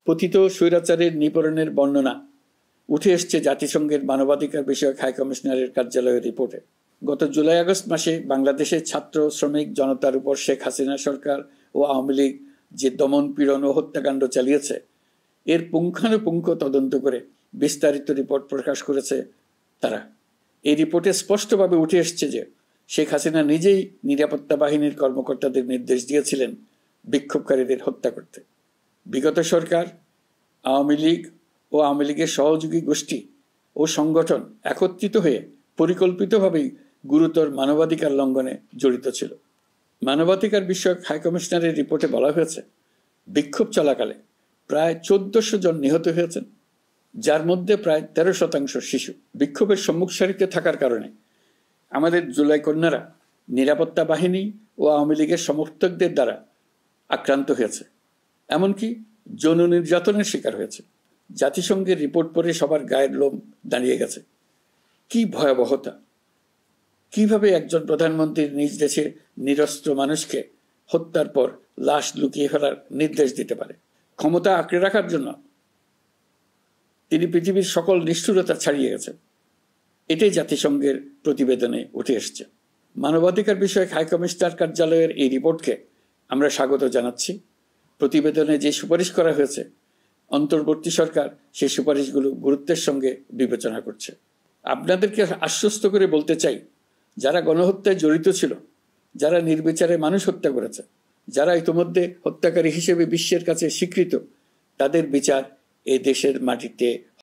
পতিত স্বৈরাচারের নিপীড়নের বর্ণনা উঠে এসছে জাতিসংঘের মানবাধিকার বিষয়ক হাই কমিশনারের কার্যালয়ের রিপোর্টে। গত জুলাই আগস্ট মাসে বাংলাদেশের ছাত্র শ্রমিক জনতার উপর শেখ হাসিনা সরকার ও আওয়ামী লীগ যে দমন পীড়ন ও হত্যাকাণ্ড চালিয়েছে এর পুঙ্খানুপুঙ্খ তদন্ত করে বিস্তারিত রিপোর্ট প্রকাশ করেছে তারা। এই রিপোর্টে স্পষ্টভাবে উঠে এসছে যে শেখ হাসিনা নিজেই নিরাপত্তা বাহিনীর কর্মকর্তাদের নির্দেশ দিয়েছিলেন বিক্ষোভকারীদের হত্যা করতে। বিগত সরকার, আওয়ামী লীগ ও আওয়ামী লীগের সহযোগী গোষ্ঠী ও সংগঠন একত্রিত হয়ে পরিকল্পিতভাবেই গুরুতর মানবাধিকার লঙ্ঘনে জড়িত ছিল। মানবাধিকার বিষয়ক হাইকমিশনারের রিপোর্টে বলা হয়েছে, বিক্ষোভ চলাকালে প্রায় 1400 জন নিহত হয়েছেন, যার মধ্যে প্রায় 13% শিশু। বিক্ষোভের সম্মুখ সারিতে থাকার কারণে আমাদের জুলাই কন্যারা নিরাপত্তা বাহিনী ও আওয়ামী লীগের সমর্থকদের দ্বারা আক্রান্ত হয়েছে, এমনকি যৌন নির্যাতনের শিকার হয়েছে। জাতিসংঘের রিপোর্ট পড়ে সবার গায়ের লোম দাঁড়িয়ে গেছে। কি ভয়াবহতা! কিভাবে একজন প্রধানমন্ত্রী নিজ দেশে নিরস্ত্র মানুষকে হত্যার পর লাশ লুকিয়ে ফেলার নির্দেশ দিতে পারে? ক্ষমতা আঁকড়ে রাখার জন্য তিনি পৃথিবীর সকল নিষ্ঠুরতা ছাড়িয়ে গেছেন। এটাই জাতিসংঘের প্রতিবেদনে উঠে এসছে। মানবাধিকার বিষয়ক হাইকমিশনার কার্যালয়ের এই রিপোর্টকে আমরা স্বাগত জানাচ্ছি। প্রতিবেদনে যে সুপারিশ করা হয়েছে, অন্তর্বর্তী সরকার সেই সুপারিশগুলো গুরুত্বের সঙ্গে বিবেচনা করছে। আপনাদেরকে আশ্বস্ত করে বলতে চাই, যারা গণহত্যায় জড়িত ছিল, যারা নির্বিচারে মানুষ হত্যা করেছে, যারা ইতিমধ্যে হত্যাকারী হিসেবে বিশ্বের কাছে স্বীকৃত, তাদের বিচার এই দেশের মাটিতে